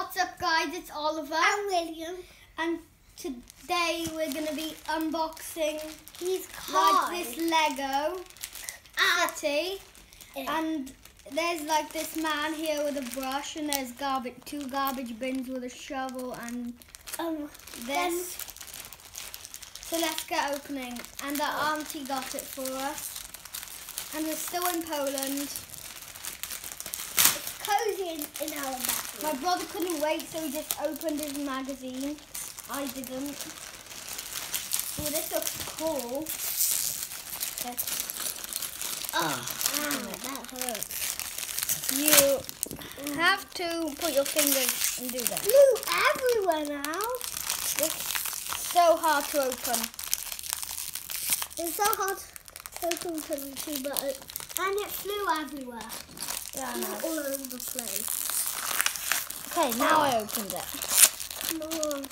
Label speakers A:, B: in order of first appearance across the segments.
A: What's up, guys? It's Oliver
B: and William,
A: and today we're going to be unboxing
B: these cars.
A: like this Lego city, and there's like this man here with a brush, and there's two garbage bins with a shovel and this. So let's get opening. And our auntie got it for us, and we're still in Poland.
B: Cozy in our bathroom.
A: My brother couldn't wait, so he just opened his magazine. I didn't. Oh, this looks cool.
B: That hurts.
A: You have to put your fingers and do that.
B: Blue everywhere now.
A: It's so hard to open.
B: It's so hard to open the two buttons, and it flew everywhere.
A: Yeah, I know.
B: All over the place.
A: Okay, now I opened it.
B: Come on.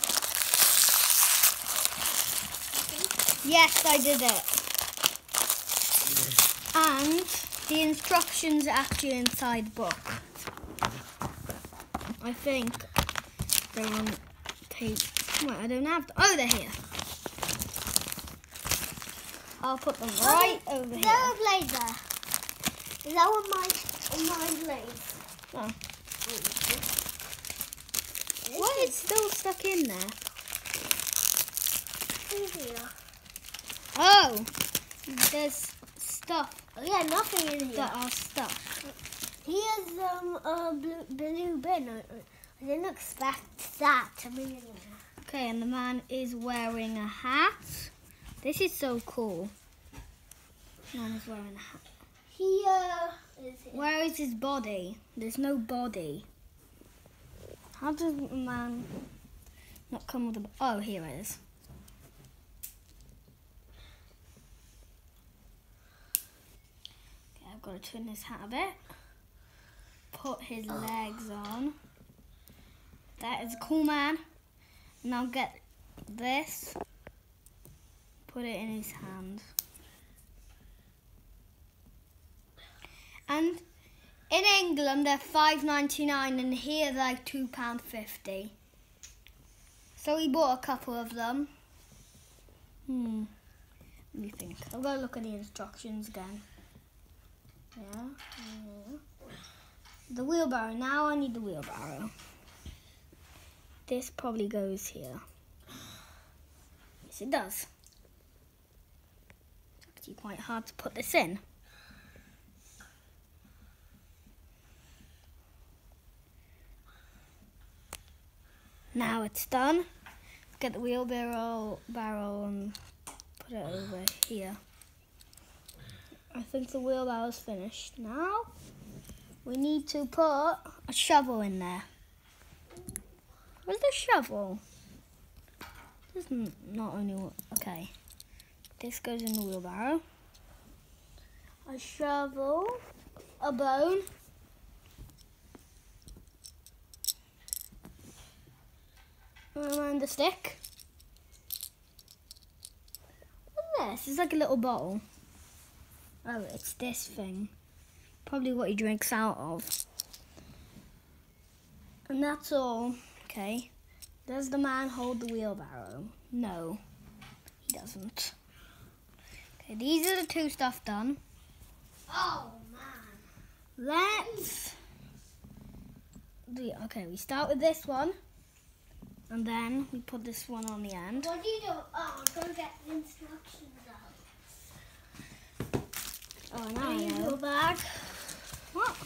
A: Yes, I did it. And the instructions are actually inside the book. I think they're on tape. Wait, I don't have to. Oh, they're here. I'll put them right over here.
B: There's a blade there. Is that what mine blades?
A: Oh. What? It's still stuck in there.
B: Here.
A: Oh, there's stuff.
B: Oh yeah, nothing in here.
A: That are stuck.
B: Here's a blue bin. I didn't expect that to be in there.
A: Okay, and the man is wearing a hat. This is so cool. The man is wearing a hat.
B: Here.
A: Where is his body? There's no body. How does a man not come with a... Oh, here it is. Okay, I've got to turn his hat a bit. Put his legs on. That is a cool man. Now get this. Put it in his hand. And in England, they're $5.99, and here they're like £2.50. So we bought a couple of them. Let me think. I've got to look at the instructions again. Yeah. The wheelbarrow. Now I need the wheelbarrow. This probably goes here. Yes, it does. It's actually quite hard to put this in. Now it's done. Let's get the wheelbarrow and put it over here. I think the wheelbarrow's finished. Now we need to put a shovel in there. Where's the shovel? This is not only one. Okay. This goes in the wheelbarrow. A shovel, a bone. And the stick. What's this? It's like a little bottle. Oh, it's this thing. Probably what he drinks out of. And that's all. Okay. Does the man hold the wheelbarrow? No, he doesn't. Okay, these are the two stuff done.
B: Oh man.
A: Let's do. Okay, we start with this one. And then we put this one on the end.
B: What do you do? Oh, I'm going to get the instructions out.
A: Oh, now I know.
B: Your bag.
A: What?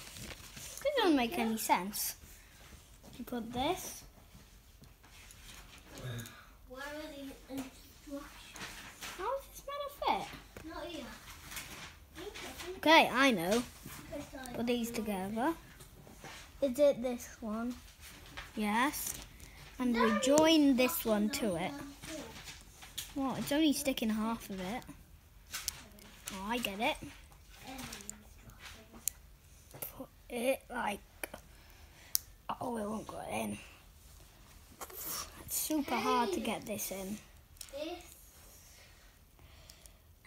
A: This doesn't make any sense. You put this.
B: Where are the instructions?
A: How is this meant to fit?
B: Not here.
A: Okay, I know. Put these together. Is it this one? Yes. And we join this one to it. What? It's only sticking half of it. Oh, I get it. Put it like... Oh, it won't go in. It's super hard to get this in.
B: This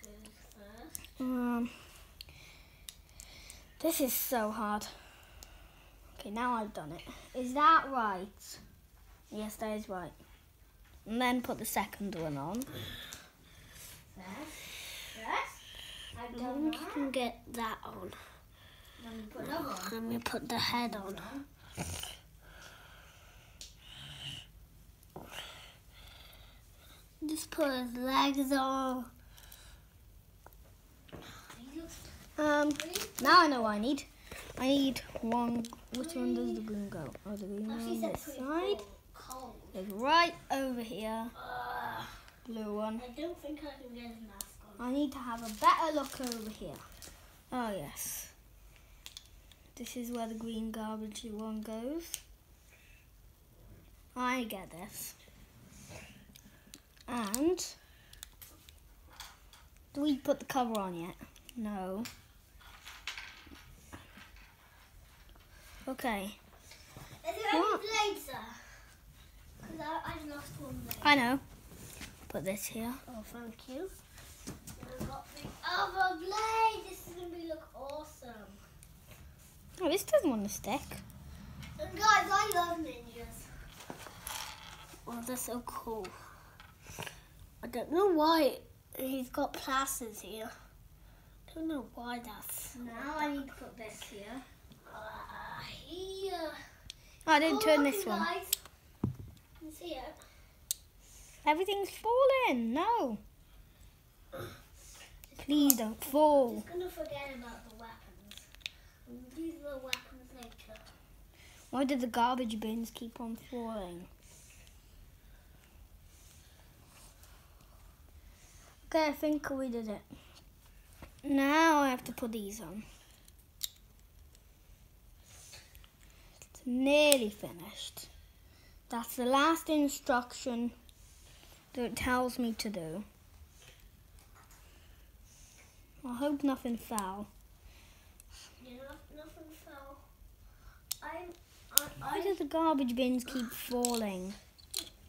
B: goes first.
A: This is so hard. Okay, now I've done it. Is that right? Yes, that is right. And then put the second one on.
B: Yes. I've done that. You can get that on.
A: Then you put another one.
B: Then we put the head on. Just put his legs on.
A: Now I know what I need. I need one. Which one does the green go? Oh, the green on this side. It's right over here. Blue one.
B: I don't think I can get his mask on.
A: I need to have a better look over here. Oh yes. This is where the green garbage one goes. I get this. And do we put the cover on yet? No. Okay.
B: Is there any blades there? Because I've lost one blade.
A: I know. Put this here.
B: Oh, thank you. And I've got the other blade. This is going to look awesome.
A: Oh, this doesn't want to stick.
B: And guys, I love ninjas. Oh, they're so cool. I don't know why he's got plasters here. I don't know why that's...
A: Now I need to put this here.
B: Here.
A: Oh, I didn't turn this one.
B: Guys. You can see it.
A: Everything's falling. No. Please don't fall.
B: Just gonna forget about the weapons. These are the weapons later.
A: Why did the garbage bins keep on falling? Okay, I think we did it. Now I have to put these on. It's nearly finished. That's the last instruction that it tells me to do. I hope nothing fell.
B: Yeah, nothing fell.
A: Why do the garbage bins keep falling?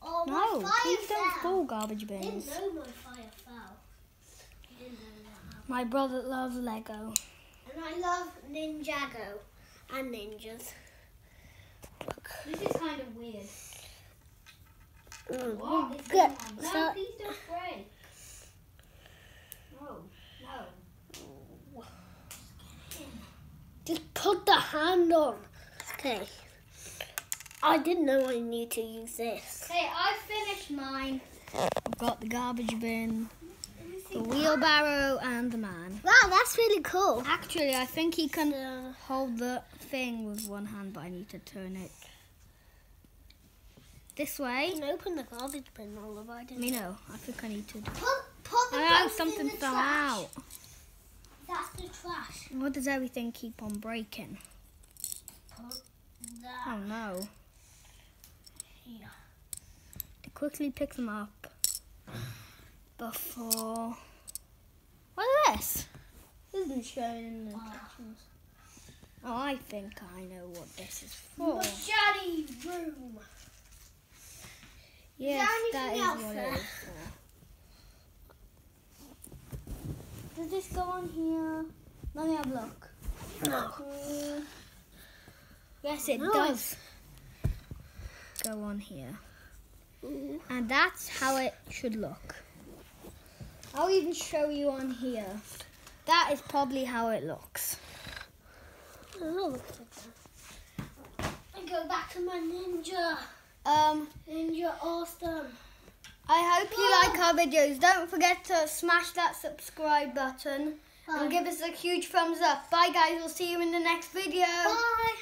B: Oh,
A: No,
B: my fire
A: please don't
B: fell.
A: fall, garbage
B: I
A: bins.
B: didn't know my fire fell. I didn't know that.
A: My brother loves Lego.
B: And I love ninjago and ninjas.
A: This is kind of weird.
B: What is
A: Good.
B: going on?
A: No,
B: So-
A: please don't break. No, no.
B: Just put the hand on. Okay. I didn't know I need to use this.
A: Hey, I finished mine. I've got the garbage bin, the wheelbarrow, and the man.
B: Wow, that's really cool.
A: Actually, I think he can hold the thing with one hand, but I need to turn it this way.
B: You can open the garbage bin, Oliver. I didn't know.
A: No, I think I need to.
B: Put the
A: Oh,
B: garbage
A: something
B: in the
A: fell
B: trash.
A: out.
B: That's the trash.
A: What does everything keep on breaking?
B: Put that
A: Oh no.
B: here.
A: To quickly pick them up before. What is this? This isn't shown in the instructions. Oh, I think I know what this is for.
B: Machete room.
A: Yes,
B: there
A: that
B: anything
A: is
B: else
A: what
B: there?
A: it is for. Does this go on here? Let me have a look.
B: No.
A: Yes, it
B: No.
A: does go on here. And that's how it should look. I'll even show you on here. That is probably how it looks.
B: Oh, I go back to my ninja. Ninja awesome.
A: I hope you like our videos. Don't forget to smash that subscribe button and give us a huge thumbs up. Bye guys, we'll see you in the next video.
B: Bye.